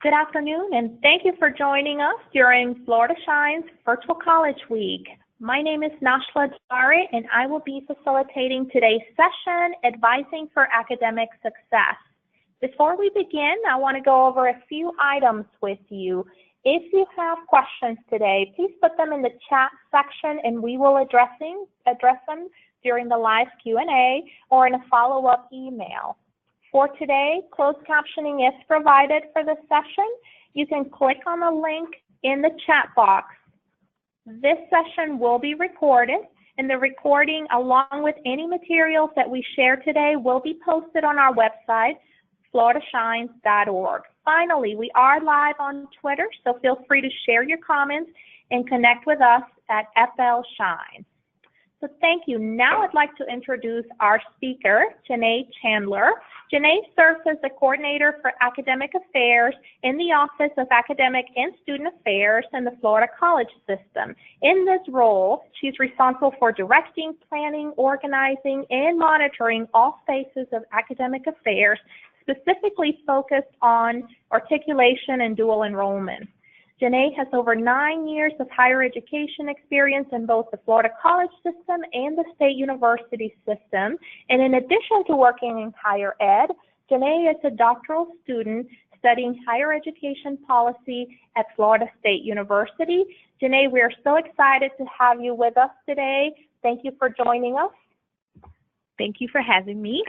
Good afternoon, and thank you for joining us during Florida Shines Virtual College Week. My name is Nashla Jari, and I will be facilitating today's session, Advising for Academic Success. Before we begin, I want to go over a few items with you. If you have questions today, please put them in the chat section, and we will address them during the live Q&A or in a follow-up email. For today, closed captioning is provided for this session. You can click on the link in the chat box. This session will be recorded, and the recording, along with any materials that we share today, will be posted on our website, floridashines.org. Finally, we are live on Twitter, so feel free to share your comments and connect with us at FL Shines. So thank you. Now I'd like to introduce our speaker, Janae Chandler. Janae serves as the Coordinator for Academic Affairs in the Office of Academic and Student Affairs in the Florida College System. In this role, she's responsible for directing, planning, organizing, and monitoring all phases of academic affairs, specifically focused on articulation and dual enrollment. Janae has over 9 years of higher education experience in both the Florida College System and the State University System. And in addition to working in higher ed, Janae is a doctoral student studying higher education policy at Florida State University. Janae, we are so excited to have you with us today. Thank you for joining us. Thank you for having me.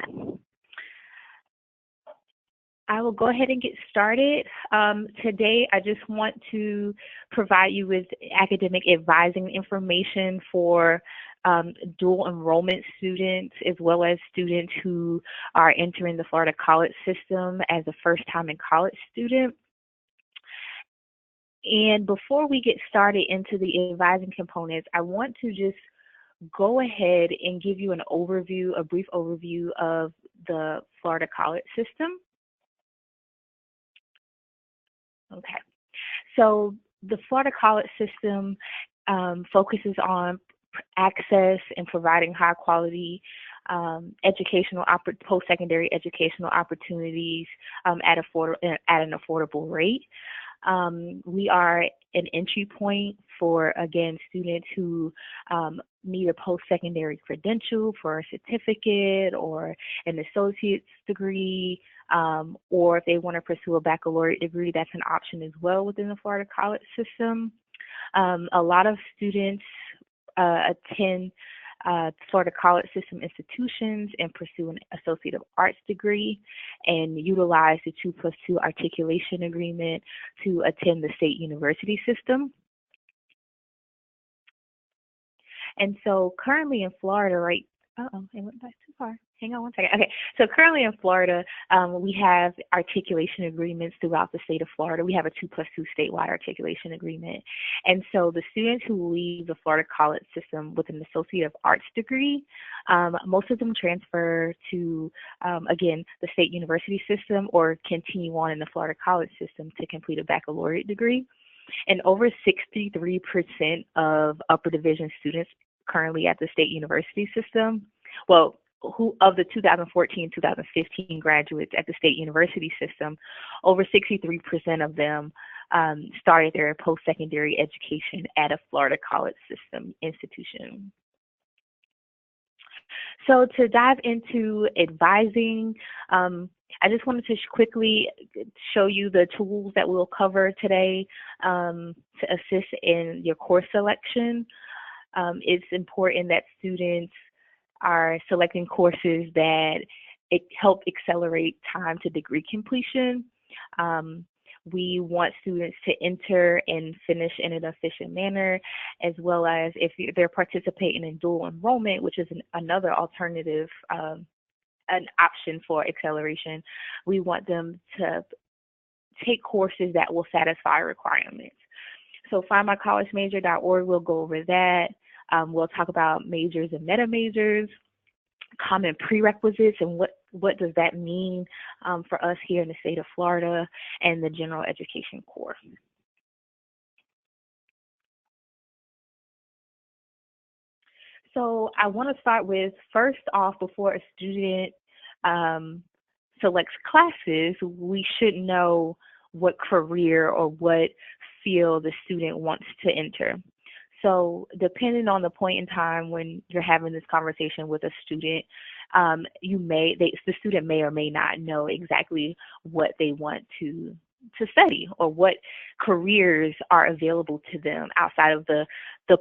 I will go ahead and get started. Today, I just want to provide you with academic advising information for dual enrollment students, as well as students who are entering the Florida College System as a first-time in college student. And before we get started into the advising components, I want to just go ahead and give you an overview, a brief overview of the Florida College System. Okay, so the Florida College System focuses on access and providing high quality post-secondary educational opportunities at an affordable rate. We are an entry point for, again, students who need a post-secondary credential for a certificate or an associate's degree, or if they want to pursue a baccalaureate degree, that's an option as well within the Florida College System. A lot of students attend Florida College System institutions and pursue an Associate of Arts degree and utilize the 2+2 articulation agreement to attend the State University System. And so currently in Florida, right, it went back too far. Hang on one second. Okay, so currently in Florida, we have articulation agreements throughout the state of Florida. We have a 2+2 statewide articulation agreement. And so the students who leave the Florida College System with an Associate of Arts degree, most of them transfer to, again, the State University System or continue on in the Florida College System to complete a baccalaureate degree. And over 63% of upper division students currently at the State University System, well, who of the 2014-2015 graduates at the State University System, over 63% of them started their post-secondary education at a Florida College System institution. So to dive into advising, I just wanted to quickly show you the tools that we'll cover today to assist in your course selection. It's important that students are selecting courses that help accelerate time to degree completion. We want students to enter and finish in an efficient manner, as well as if they're participating in dual enrollment, which is another alternative, an option for acceleration. We want them to take courses that will satisfy requirements. So findmycollegemajor.org, we'll go over that. We'll talk about majors and meta majors, common prerequisites, and what does that mean for us here in the state of Florida, and the general education core. So I want to start with, first off, before a student selects classes, we should know what career or what field the student wants to enter. So depending on the point in time when you're having this conversation with a student, the student may or may not know exactly what they want to study or what careers are available to them outside of the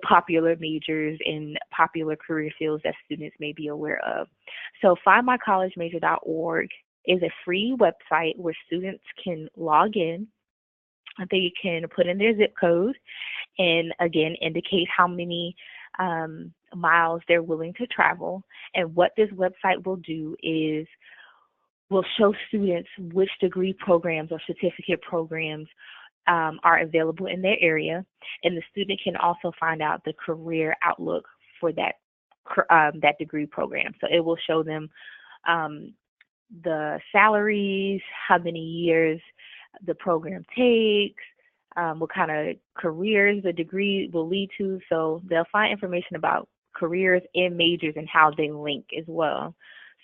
popular majors and popular career fields that students may be aware of. So findmycollegemajor.org is a free website where students can log in. They can put in their zip code and again indicate how many miles they're willing to travel. And what this website will do is will show students which degree programs or certificate programs are available in their area, and the student can also find out the career outlook for that degree program. So it will show them the salaries, how many years the program takes, what kind of careers the degree will lead to. So they'll find information about careers and majors and how they link as well.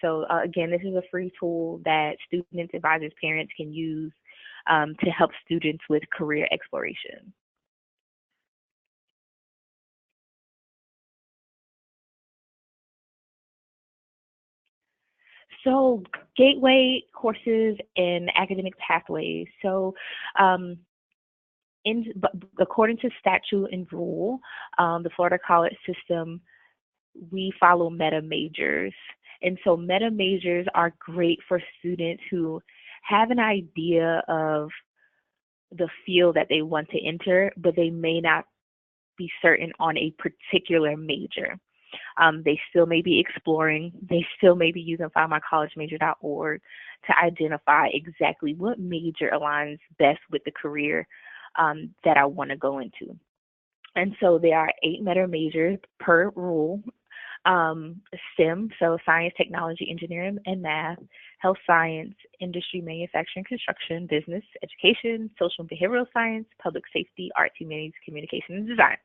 So again, this is a free tool that students, advisors, parents can use to help students with career exploration. So gateway courses and academic pathways. So according to statute and rule, the Florida college system, we follow meta majors. And so meta majors are great for students who have an idea of the field that they want to enter, but they may not be certain on a particular major. They still may be exploring. They still may be using findmycollegemajor.org to identify exactly what major aligns best with the career that I want to go into. And so there are 8 meta majors per rule. STEM, so science, technology, engineering, and math, health science, industry, manufacturing, construction, business, education, social and behavioral science, public safety, art, humanities, communication, and design.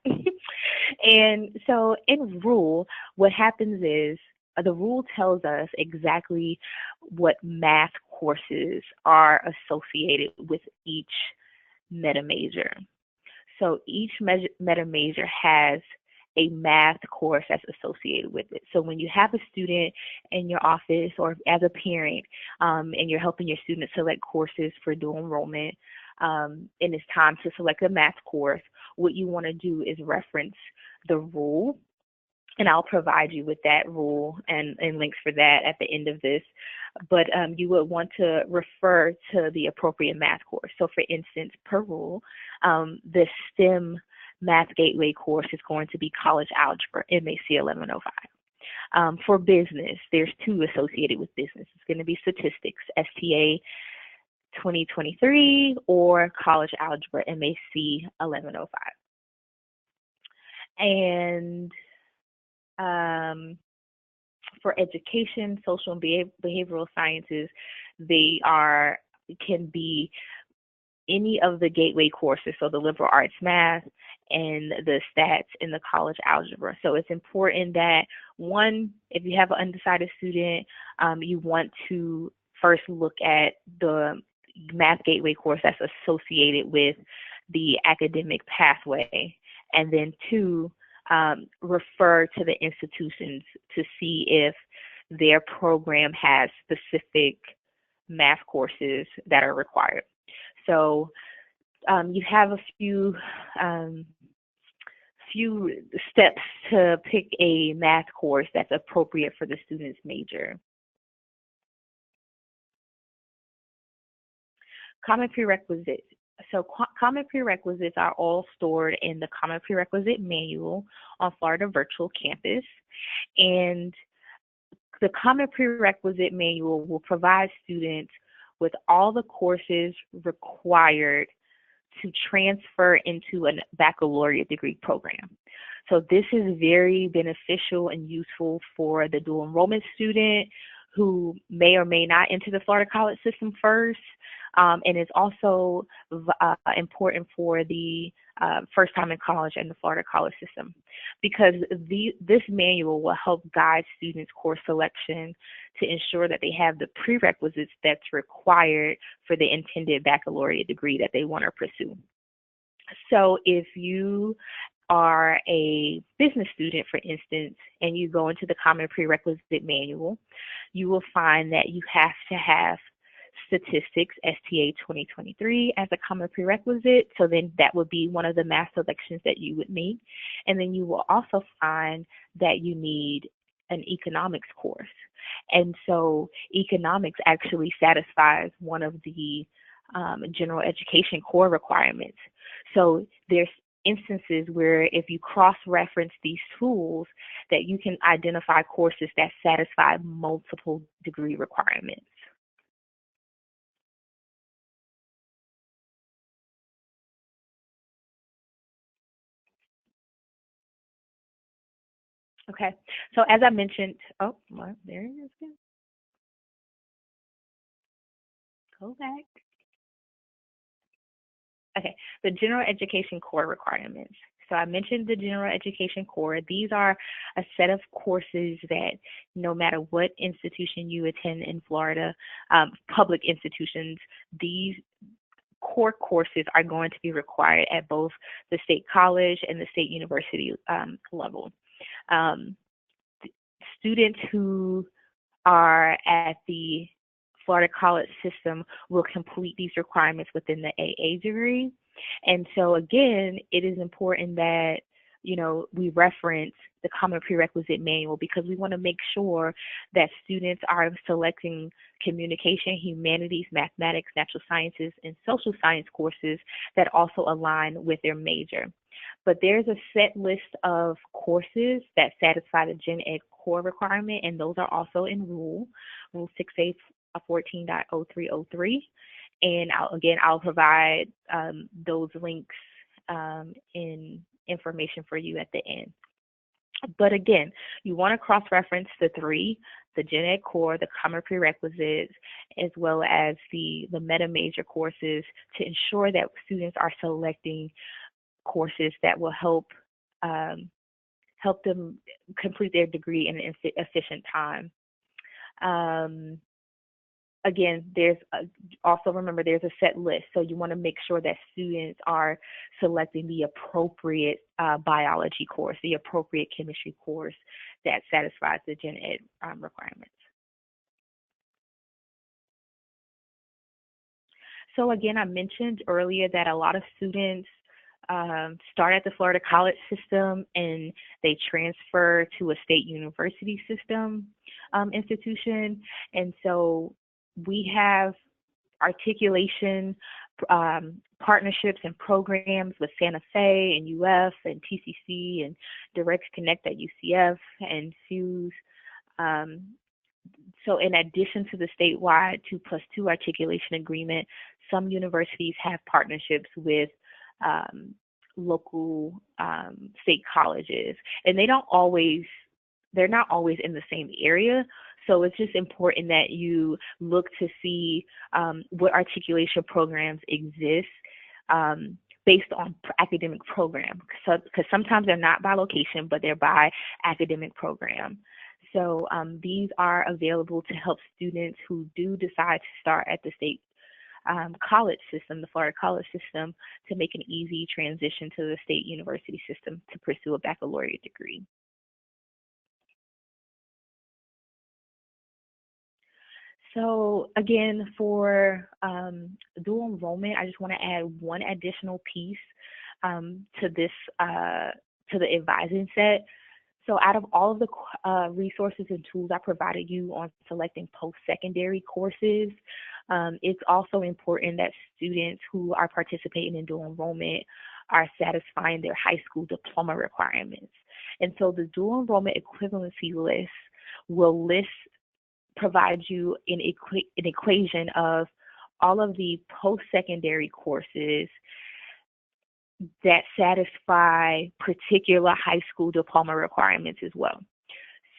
And so in rule, what happens is the rule tells us exactly what math courses are associated with each meta major. So each meta major has a math course that's associated with it. So when you have a student in your office or as a parent and you're helping your student select courses for dual enrollment and it's time to select a math course, what you want to do is reference the rule, and I'll provide you with that rule and links for that at the end of this. But you would want to refer to the appropriate math course. So for instance, per rule, the STEM Math Gateway course is going to be College Algebra, MAC 1105. For business, there's 2 associated with business. It's going to be Statistics, STA 2023, or College Algebra, MAC 1105. And for education, social and behavioral sciences, they can be any of the gateway courses, so the liberal arts math and the stats in the college algebra. So it's important that, one, if you have an undecided student, you want to first look at the math gateway course that's associated with the academic pathway, and then 2, refer to the institutions to see if their program has specific math courses that are required. So you have a few steps to pick a math course that's appropriate for the student's major. Common prerequisites. So common prerequisites are all stored in the Common Prerequisite Manual on Florida Virtual Campus. And the Common Prerequisite Manual will provide students with all the courses required to transfer into a baccalaureate degree program. So this is very beneficial and useful for the dual enrollment student who may or may not enter the Florida college system first. And it's also important for the first time in college and the Florida college system, because this manual will help guide students' course selection to ensure that they have the prerequisites that's required for the intended baccalaureate degree that they want to pursue. So if you are a business student, for instance, and you go into the Common Prerequisite Manual, you will find that you have to have statistics, STA 2023, as a common prerequisite. So then that would be one of the math selections that you would make. And then you will also find that you need an economics course. And so economics actually satisfies one of the general education core requirements. So there's instances where if you cross-reference these tools, that you can identify courses that satisfy multiple degree requirements. Okay, so as I mentioned, oh, well, there it is again. Go back. Okay, the general education core requirements. So I mentioned the general education core. These are a set of courses that no matter what institution you attend in Florida, public institutions, these core courses are going to be required at both the state college and the state university level. Students who are at the Florida college system will complete these requirements within the AA degree. And so again, it is important that, you know, we reference the Common Prerequisite Manual, because we want to make sure that students are selecting communication, humanities, mathematics, natural sciences, and social science courses that also align with their major. But there's a set list of courses that satisfy the Gen Ed core requirement, and those are also in Rule 6A 14.0303. And I'll provide those links in information for you at the end. But again, you want to cross-reference the three: the Gen Ed core, the common prerequisites, as well as the meta major courses, to ensure that students are selecting courses that will help them complete their degree in an efficient time. Again, also remember there's a set list, so you want to make sure that students are selecting the appropriate biology course, the appropriate chemistry course that satisfies the Gen Ed requirements. So again, I mentioned earlier that a lot of students start at the Florida college system and they transfer to a state university system institution, and so we have articulation partnerships and programs with Santa Fe and UF and TCC and Direct Connect at UCF and FUSE. So in addition to the statewide 2+2 articulation agreement, some universities have partnerships with local state colleges, and they're not always in the same area. So it's just important that you look to see what articulation programs exist based on academic program. Because sometimes they're not by location, but they're by academic program. So these are available to help students who do decide to start at the state college system, the Florida college system, to make an easy transition to the state university system to pursue a baccalaureate degree. So again, for dual enrollment, I just want to add one additional piece to this, to the advising set. So out of all of the resources and tools I provided you on selecting post-secondary courses, it's also important that students who are participating in dual enrollment are satisfying their high school diploma requirements. And so the dual enrollment equivalency list will provide you an equation of all of the post-secondary courses that satisfy particular high school diploma requirements as well.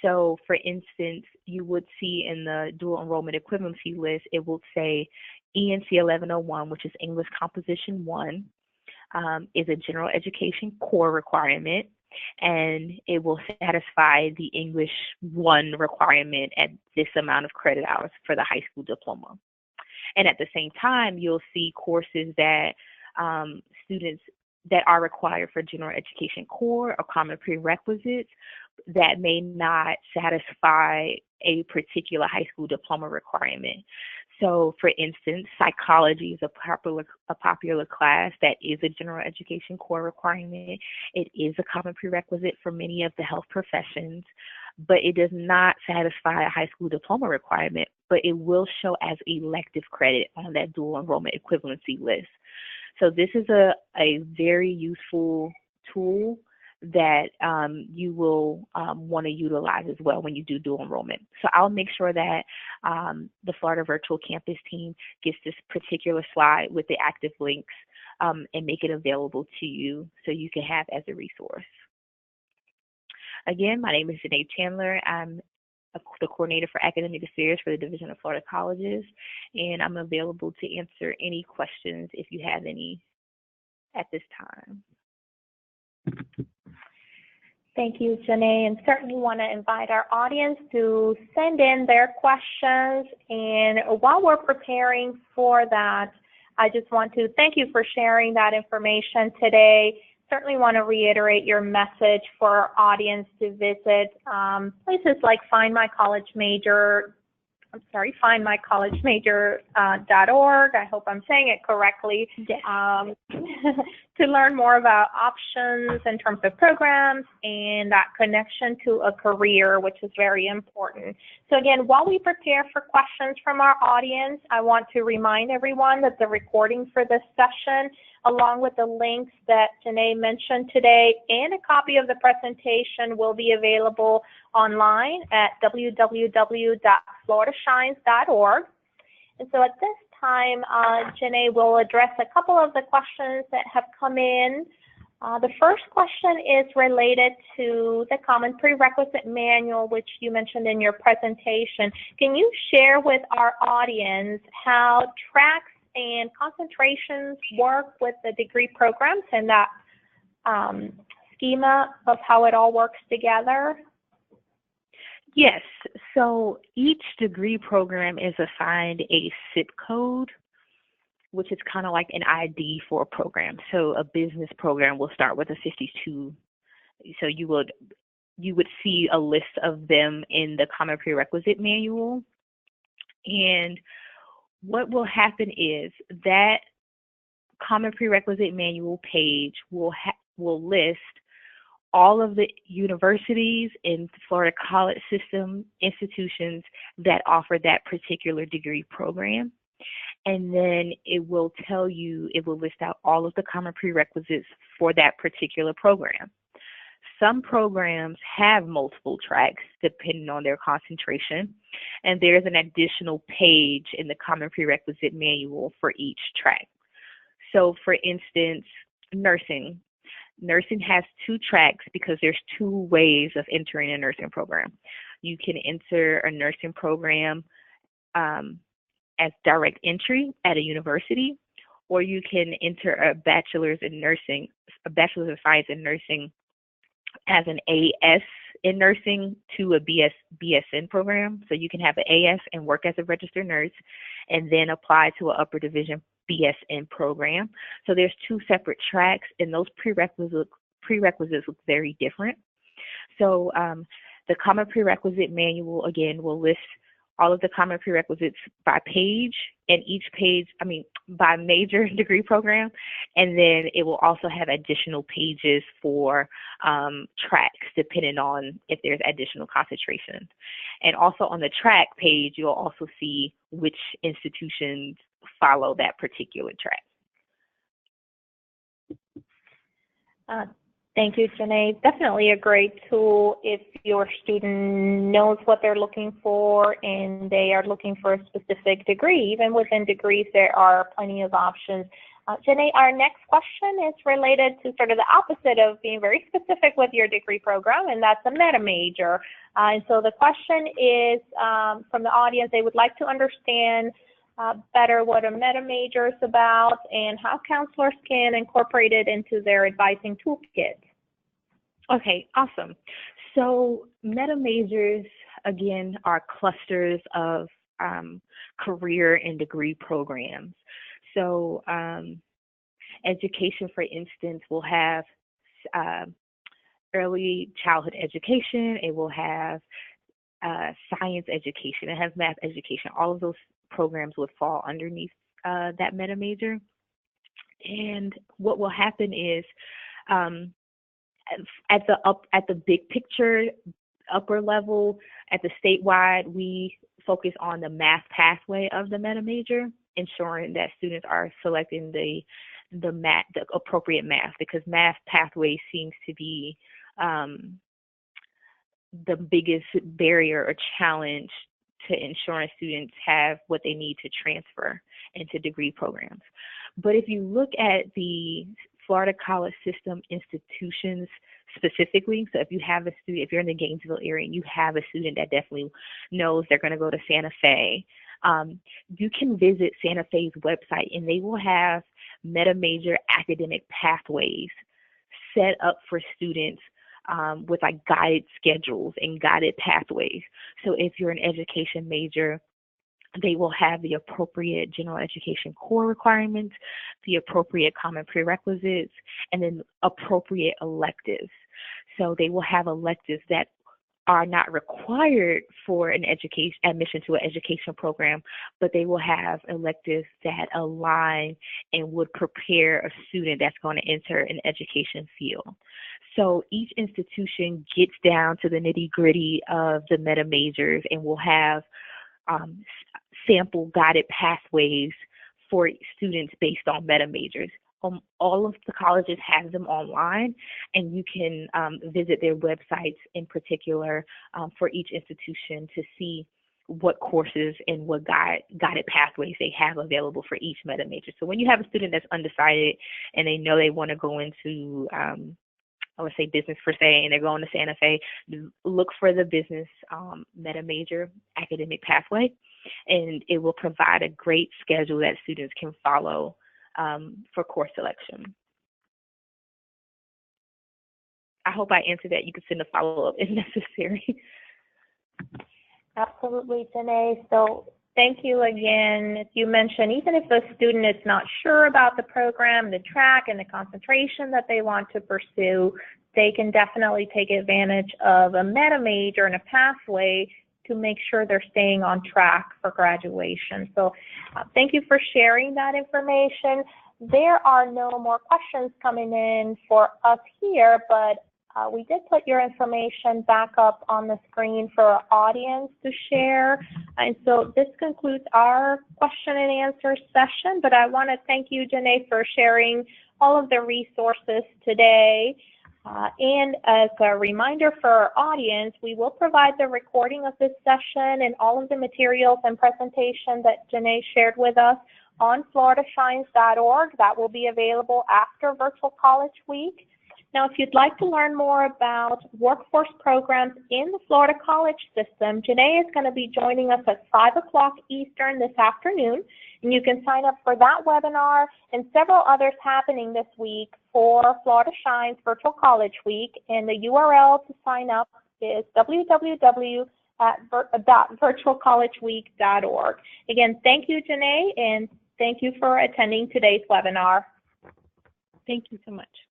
So for instance, you would see in the dual enrollment equivalency list, it will say ENC 1101, which is English Composition 1, is a general education core requirement, and it will satisfy the English 1 requirement at this amount of credit hours for the high school diploma. And at the same time, you'll see courses that students that are required for general education core or common prerequisites that may not satisfy a particular high school diploma requirement. So for instance, psychology is a popular class that is a general education core requirement. It is a common prerequisite for many of the health professions, but it does not satisfy a high school diploma requirement, but it will show as elective credit on that dual enrollment equivalency list. So this is a very useful tool that you will want to utilize as well when you do dual enrollment. So I'll make sure that the Florida Virtual Campus team gets this particular slide with the active links and make it available to you so you can have as a resource. Again, my name is Janae Chandler. I'm the coordinator for academic affairs for the Division of Florida Colleges, and I'm available to answer any questions if you have any at this time. Thank you, Janae, and certainly want to invite our audience to send in their questions. And while we're preparing for that, I just want to thank you for sharing that information today. Certainly want to reiterate your message for our audience to visit places like findmycollegemajor.org. I hope I'm saying it correctly. Yes. To learn more about options in terms of programs and that connection to a career, which is very important. So again, while we prepare for questions from our audience, I want to remind everyone that the recording for this session, along with the links that Janae mentioned today, and a copy of the presentation will be available online at www.floridashines.org. And so at this time, Janae will address a couple of the questions that have come in. The first question is related to the Common Prerequisite Manual, which you mentioned in your presentation. Can you share with our audience how tracks and concentrations work with the degree programs and that schema of how it all works together? Yes, so each degree program is assigned a zip code, which is kind of like an ID for a program. So a business program will start with a 52. So you would see a list of them in the Common Prerequisite Manual. And what will happen is that Common Prerequisite Manual page will list all of the universities in Florida college system institutions that offer that particular degree program. And then it will list out all of the common prerequisites for that particular program. Some programs have multiple tracks depending on their concentration, and there's an additional page in the Common Prerequisite Manual for each track. So for instance, nursing. Nursing has 2 tracks because there's 2 ways of entering a nursing program. You can enter a nursing program as direct entry at a university, or you can enter a bachelor's of science in nursing as an AS in nursing to a BSN program. So you can have an AS and work as a registered nurse and then apply to an upper division BSN program. So there's 2 separate tracks, and those prerequisites look very different. So the Common Prerequisite Manual, again, will list all of the common prerequisites by page, and each page, by major degree program, and then it will also have additional pages for tracks depending on if there's additional concentration. And also on the track page, you'll also see which institutions follow that particular track. Thank you, Janae. Definitely a great tool if your student knows what they're looking for and they are looking for a specific degree. Even within degrees, there are plenty of options. Janae, our next question is related to sort of the opposite of being very specific with your degree program, and that's a meta major. And so the question is from the audience, they would like to understand better what a meta major is about and how counselors can incorporate it into their advising toolkit. Okay, awesome. So meta majors, again, are clusters of career and degree programs. So education, for instance, will have early childhood education. It will have science education. It has math education. All of those programs would fall underneath that meta major. And what will happen is at the big picture, upper level, at the statewide, we focus on the math pathway of the meta major, ensuring that students are selecting the appropriate math, because math pathway seems to be the biggest barrier or challenge to ensuring students have what they need to transfer into degree programs. But if you look at the Florida college system institutions specifically, so if you have a student, if you're in the Gainesville area and you have a student that definitely knows they're going to go to Santa Fe, you can visit Santa Fe's website and they will have meta major academic pathways set up for students with like guided schedules and guided pathways. So if you're an education major, they will have the appropriate general education core requirements, the appropriate common prerequisites, and then appropriate electives. So they will have electives that are not required for an admission to an education program, but they will have electives that align and would prepare a student that's going to enter an education field. So each institution gets down to the nitty-gritty of the meta majors and will have sample guided pathways for students based on meta majors. All of the colleges have them online, and you can visit their websites in particular for each institution to see what courses and what guided pathways they have available for each meta major. So when you have a student that's undecided and they know they want to go into I would say business per se, and they're going to Santa Fe, look for the business meta major academic pathway, and it will provide a great schedule that students can follow for course selection. I hope I answered that. You can send a follow-up if necessary. Absolutely, Janae. So thank you again. As you mentioned, even if a student is not sure about the program, the track, and the concentration that they want to pursue, they can definitely take advantage of a meta major and a pathway to make sure they're staying on track for graduation. So thank you for sharing that information. There are no more questions coming in for us here, but we did put your information back up on the screen for our audience to share. And so this concludes our question and answer session, but I want to thank you, Janae, for sharing all of the resources today. And as a reminder for our audience, we will provide the recording of this session and all of the materials and presentation that Janae shared with us on floridashines.org. That will be available after Virtual College Week. Now, if you'd like to learn more about workforce programs in the Florida college system, Janae is going to be joining us at 5 o'clock Eastern this afternoon, and you can sign up for that webinar and several others happening this week for Florida Shines Virtual College Week, and the URL to sign up is www.virtualcollegeweek.org. Again, thank you, Janae, and thank you for attending today's webinar. Thank you so much.